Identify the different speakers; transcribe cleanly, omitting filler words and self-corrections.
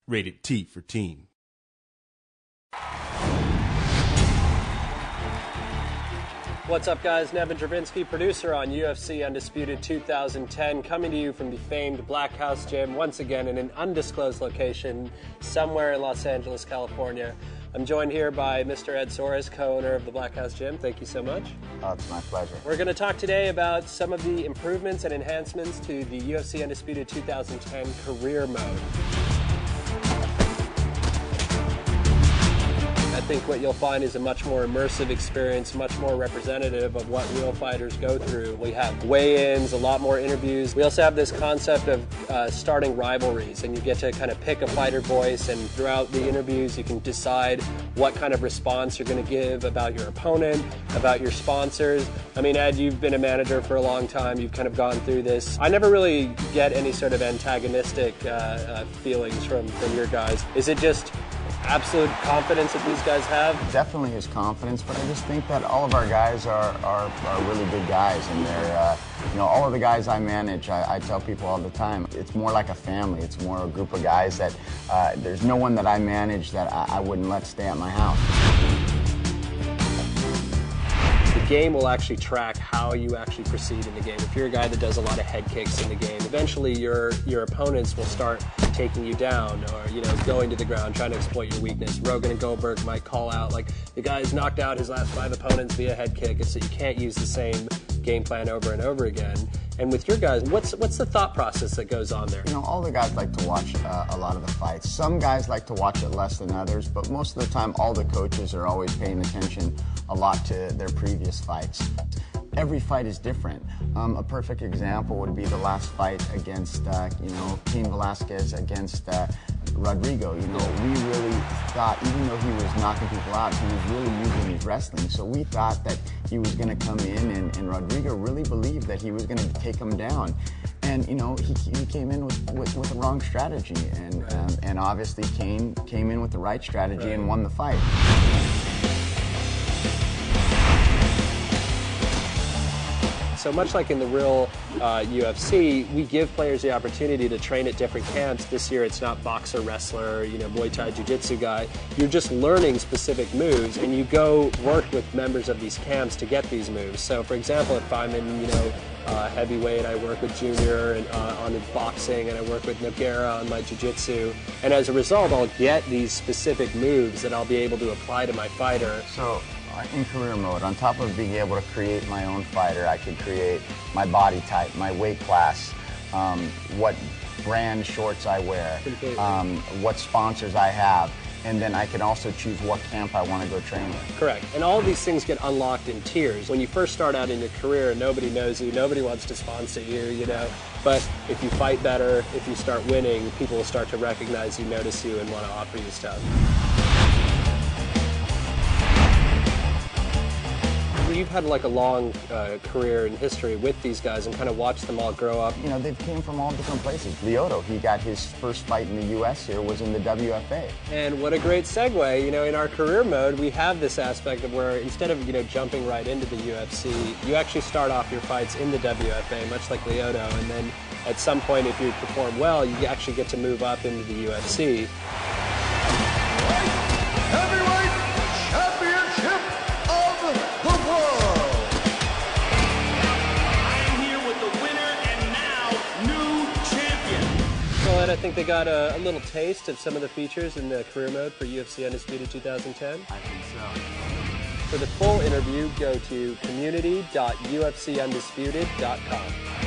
Speaker 1: Rated T for teen.
Speaker 2: What's up, guys? Nevin Dravinsky, producer on UFC Undisputed 2010, coming to you from the famed Black House Gym, once again in an undisclosed location somewhere in Los Angeles, California. I'm joined here by Mr. Ed Soares, co-owner of the Black House Gym. Thank you so much.
Speaker 3: Oh, it's my pleasure.
Speaker 2: We're going to talk today about some of the improvements and enhancements to the UFC Undisputed 2010 career mode. I think what you'll find is a much more immersive experience, much more representative of what real fighters go through. We have weigh-ins, a lot more interviews. We also have this concept of starting rivalries, and you get to kind of pick a fighter voice, and throughout the interviews you can decide what kind of response you're going to give about your opponent, about your sponsors. I mean, Ed, you've been a manager for a long time. You've kind of gone through this. I never really get any sort of antagonistic feelings from your guys. Is it just absolute confidence that these guys have?
Speaker 3: Definitely his confidence, but I just think that all of our guys are really good guys, and they're, all of the guys I manage, I tell people all the time, it's more like a family. It's more a group of guys that there's no one that I manage that I wouldn't let stay at my house.
Speaker 2: The game will actually track how you actually proceed in the game. If you're a guy that does a lot of head kicks in the game, eventually your opponents will start taking you down, or going to the ground, trying to exploit your weakness. Rogan and Goldberg might call out, like, the guy's knocked out his last 5 opponents via head kick, so you can't use the same game plan over and over again. And with your guys, what's the thought process that goes on there?
Speaker 3: All the guys like to watch a lot of the fights. Some guys like to watch it less than others, but most of the time all the coaches are always paying attention a lot to their previous fights. Every fight is different. A perfect example would be the last fight against, Cain Velasquez against Rodrigo. We really thought, even though he was knocking people out, he was really using his wrestling. So we thought that he was going to come in, and Rodrigo really believed that he was going to take him down. And he came in with the wrong strategy, and obviously Cain came in with the right strategy and won the fight.
Speaker 2: So much like in the real UFC, we give players the opportunity to train at different camps. This year it's not boxer, wrestler, Muay Thai, Jiu-Jitsu guy. You're just learning specific moves, and you go work with members of these camps to get these moves. So for example, if I'm in, heavyweight, I work with Junior and, on his boxing, and I work with Nogueira on my Jiu-Jitsu. And as a result, I'll get these specific moves that I'll be able to apply to my fighter.
Speaker 3: So, in career mode, on top of being able to create my own fighter, I could create my body type, my weight class, what brand shorts I wear, what sponsors I have, and then I can also choose what camp I want to go train in.
Speaker 2: Correct. And all of these things get unlocked in tiers. When you first start out in your career, nobody knows you, nobody wants to sponsor you, But if you fight better, if you start winning, people will start to recognize you, notice you, and want to offer you stuff. You've had like a long career in history with these guys and kind of watched them all grow up.
Speaker 3: They came from all different places. Lyoto, he got his first fight in the U.S. here, was in the WFA.
Speaker 2: And what a great segue, in our career mode, we have this aspect of where instead of, jumping right into the UFC, you actually start off your fights in the WFA, much like Lyoto, and then at some point, if you perform well, you actually get to move up into the UFC. I think they got a little taste of some of the features in the career mode for UFC Undisputed 2010.
Speaker 3: I think so.
Speaker 2: For the full interview, go to community.ufcundisputed.com.